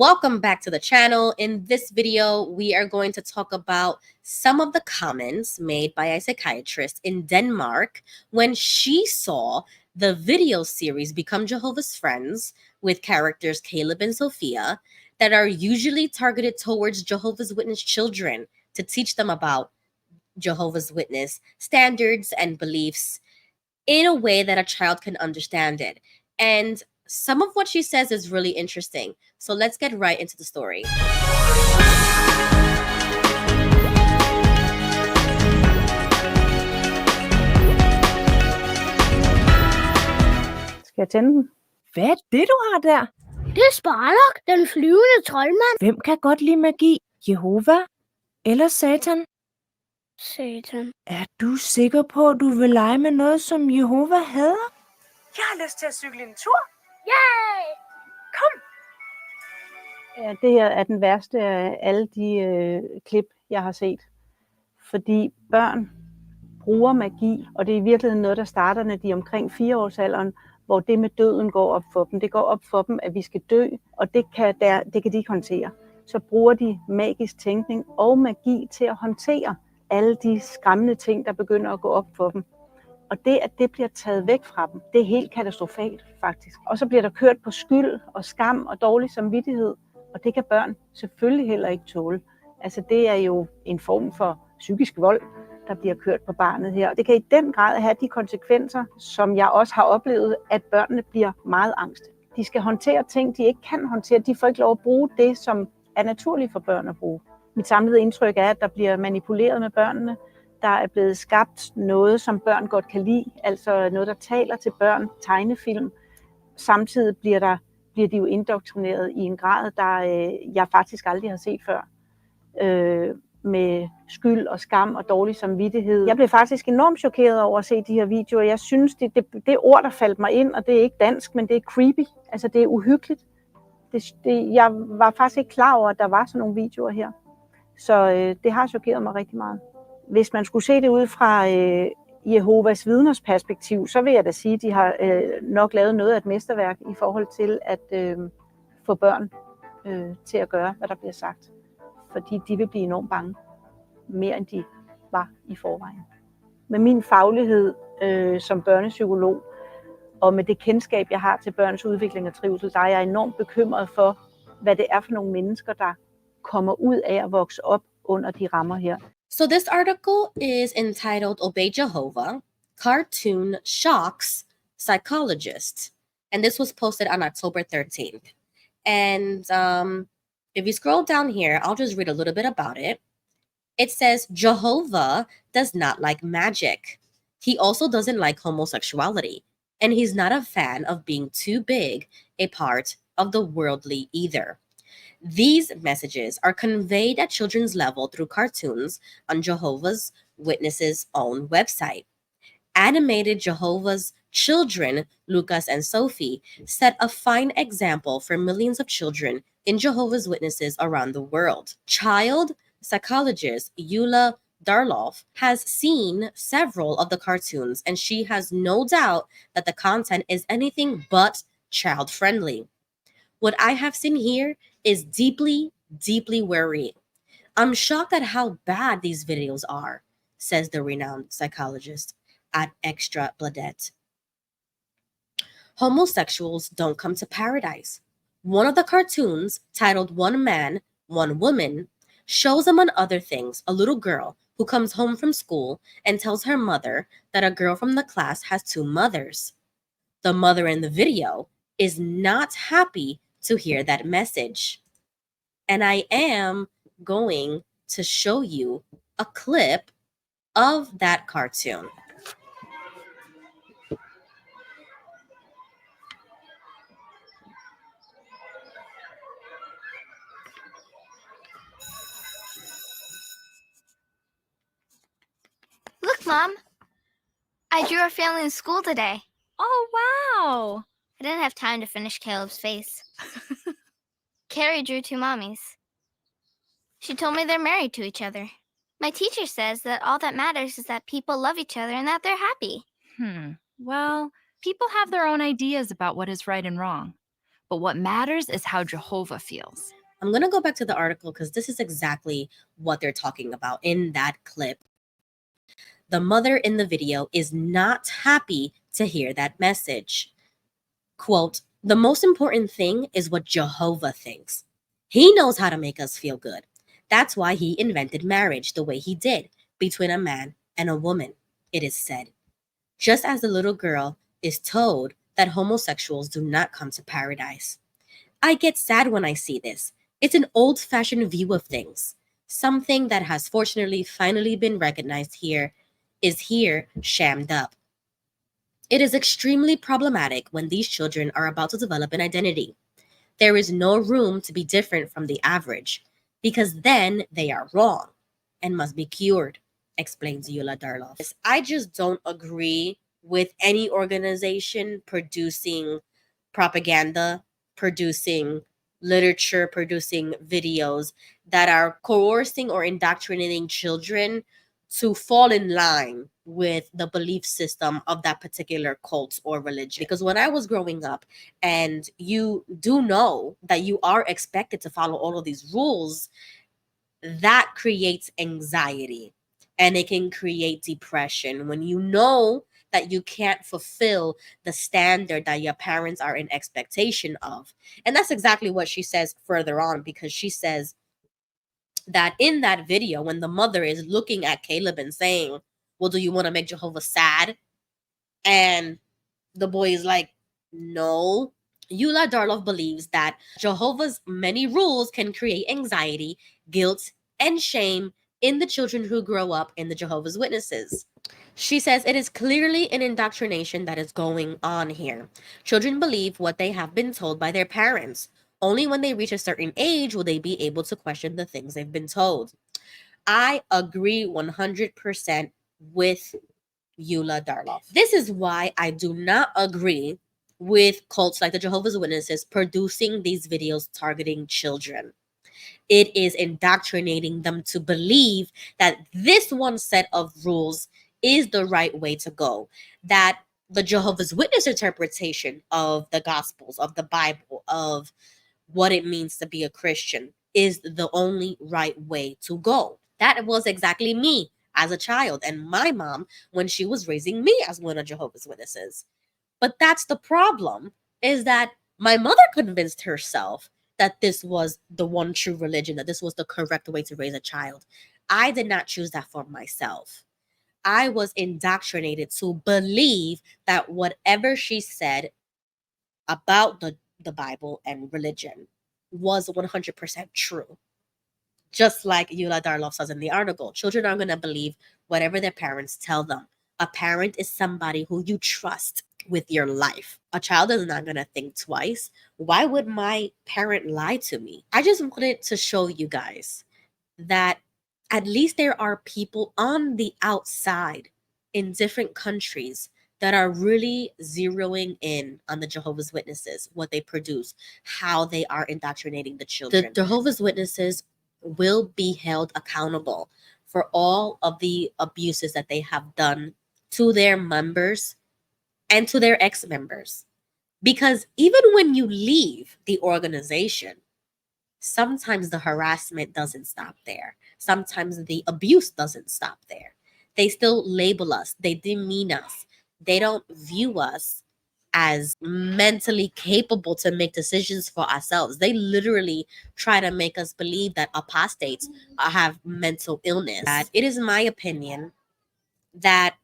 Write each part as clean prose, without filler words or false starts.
Welcome back to the channel. In this video, we are going to talk about some of the comments made by a psychiatrist in Denmark when she saw the video series Become Jehovah's Friends with characters Caleb and Sophia that are usually targeted towards Jehovah's Witness children to teach them about Jehovah's Witness standards and beliefs in a way that a child can understand it. And some of what she says is really interesting. So let's get right into the story. Skal jeg tænde den? Hvad er det, du har der? Det er Sparlok, den flyvende troldmand. Hvem kan godt lide magi? Jehova eller Satan? Satan. Er du sikker på, at du vil lege med noget, som Jehova hader? Jeg har lyst til at cykle en tur. Yay! Kom! Ja, det her er den værste af alle de klip, jeg har set. Fordi børn bruger magi, og det er i virkeligheden noget, der starter, når de er omkring 4-årsalderen, hvor det med døden går op for dem. Det går op for dem, at vi skal dø, og det kan de ikke håndtere. Så bruger de magisk tænkning og magi til at håndtere alle de skræmmende ting, der begynder at gå op for dem. Og det, at det bliver taget væk fra dem, det er helt katastrofalt faktisk. Og så bliver der kørt på skyld og skam og dårlig samvittighed, og det kan børn selvfølgelig heller ikke tåle. Altså det er jo en form for psykisk vold, der bliver kørt på barnet her. Det kan i den grad have de konsekvenser, som jeg også har oplevet, at børnene bliver meget angste. De skal håndtere ting, de ikke kan håndtere. De får ikke lov at bruge det, som er naturligt for børn at bruge. Mit samlede indtryk er, at der bliver manipuleret med børnene. Der er blevet skabt noget, som børn godt kan lide, altså noget, der taler til børn, tegnefilm. Samtidig bliver de jo indoktrineret i en grad, der jeg faktisk aldrig har set før. Med skyld og skam og dårlig samvittighed. Jeg blev faktisk enormt chokeret over at se de her videoer. Jeg synes, det ord, der faldt mig ind, og det er ikke dansk, men det er creepy. Altså, det er uhyggeligt. Jeg var faktisk ikke klar over, at der var sådan nogle videoer her. Så det har chokeret mig rigtig meget. Hvis man skulle se det ud fra Jehovas vidners perspektiv, så vil jeg da sige, at de har nok lavet noget af et mesterværk i forhold til at få børn til at gøre, hvad der bliver sagt. Fordi de vil blive enormt bange, mere end de var i forvejen. Med min faglighed som børnepsykolog, og med det kendskab, jeg har til børns udvikling og trivsel, der er jeg enormt bekymret for, hvad det er for nogle mennesker, der kommer ud af at vokse op under de rammer her. So this article is entitled Obey Jehovah, Cartoon Shocks Psychologist. And this was posted on October 13th. And if you scroll down here, I'll just read a little bit about it. It says, Jehovah does not like magic. He also doesn't like homosexuality. And he's not a fan of being too big a part of the worldly either. These messages are conveyed at children's level through cartoons on Jehovah's Witnesses' own website. Animated Jehovah's Children, Lucas and Sophie, set a fine example for millions of children in Jehovah's Witnesses around the world. Child psychologist Eula Darloff has seen several of the cartoons, and she has no doubt that the content is anything but child-friendly. What I have seen here is deeply, deeply worrying. I'm shocked at how bad these videos are, says the renowned psychologist at Extra Bladet. Homosexuals don't come to paradise. One of the cartoons, titled One Man, One Woman, shows, among other things, a little girl who comes home from school and tells her mother that a girl from the class has two mothers. The mother in the video is not happy to hear that message. And I am going to show you a clip of that cartoon. Look, Mom. I drew our family in school today. Oh, wow. I didn't have time to finish Caleb's face. Carrie drew two mommies. She told me they're married to each other. My teacher says that all that matters is that people love each other and that they're happy. Well, people have their own ideas about what is right and wrong. But what matters is how Jehovah feels. I'm going to go back to the article because this is exactly what they're talking about in that clip. The mother in the video is not happy to hear that message. Quote, "The most important thing is what Jehovah thinks. He knows how to make us feel good. That's why he invented marriage the way he did, between a man and a woman," it is said. Just as the little girl is told that homosexuals do not come to paradise. I get sad when I see this. It's an old-fashioned view of things. Something that has fortunately finally been recognized here is here shammed up. It is extremely problematic when these children are about to develop an identity. There is no room to be different from the average, because then they are wrong and must be cured, explains Eula Darloff. I just don't agree with any organization producing propaganda, producing literature, producing videos that are coercing or indoctrinating children to fall in line with the belief system of that particular cult or religion. Because when I was growing up, and you do know that you are expected to follow all of these rules, that creates anxiety and it can create depression when you know that you can't fulfill the standard that your parents are in expectation of. And that's exactly what she says further on, because she says that in that video, when the mother is looking at Caleb and saying, "Well, do you want to make Jehovah sad?" And the boy is like, "No." Eula Darloff believes that Jehovah's many rules can create anxiety, guilt, and shame in the children who grow up in the Jehovah's Witnesses. She says it is clearly an indoctrination that is going on here. Children believe what they have been told by their parents. Only when they reach a certain age will they be able to question the things they've been told. I agree 100% with Eula Darloff. This is why I do not agree with cults like the Jehovah's Witnesses producing these videos targeting children. It is indoctrinating them to believe that this one set of rules is the right way to go, that the Jehovah's Witness interpretation of the Gospels, of the Bible, of what it means to be a Christian is the only right way to go. That was exactly me as a child and my mom when she was raising me as one of Jehovah's Witnesses. But that's the problem, is that my mother convinced herself that this was the one true religion, that this was the correct way to raise a child. I did not choose that for myself. I was indoctrinated to believe that whatever she said about the Bible and religion was 100% true. Just like Eula Darloff says in the article, children are going to believe whatever their parents tell them. A parent is somebody who you trust with your life. A child is not going to think twice. Why would my parent lie to me? I just wanted to show you guys that at least there are people on the outside in different countries that are really zeroing in on the Jehovah's Witnesses, what they produce, how they are indoctrinating the children. The Jehovah's Witnesses will be held accountable for all of the abuses that they have done to their members and to their ex-members. Because even when you leave the organization, sometimes the harassment doesn't stop there. Sometimes the abuse doesn't stop there. They still label us. They demean us. They don't view us as mentally capable to make decisions for ourselves. They literally try to make us believe that apostates have mental illness. That it is my opinion that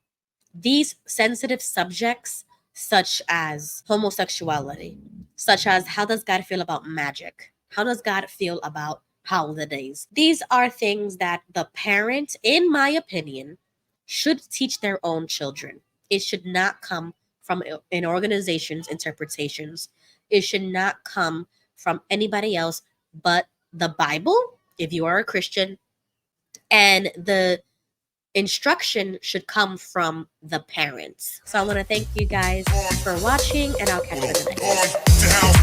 these sensitive subjects, such as homosexuality, such as how does God feel about magic? How does God feel about holidays? These are things that the parent, in my opinion, should teach their own children. It should not come from an organization's interpretations. It should not come from anybody else but the Bible, if you are a Christian, and the instruction should come from the parents. So I want to thank you guys for watching, and I'll catch you in the next one.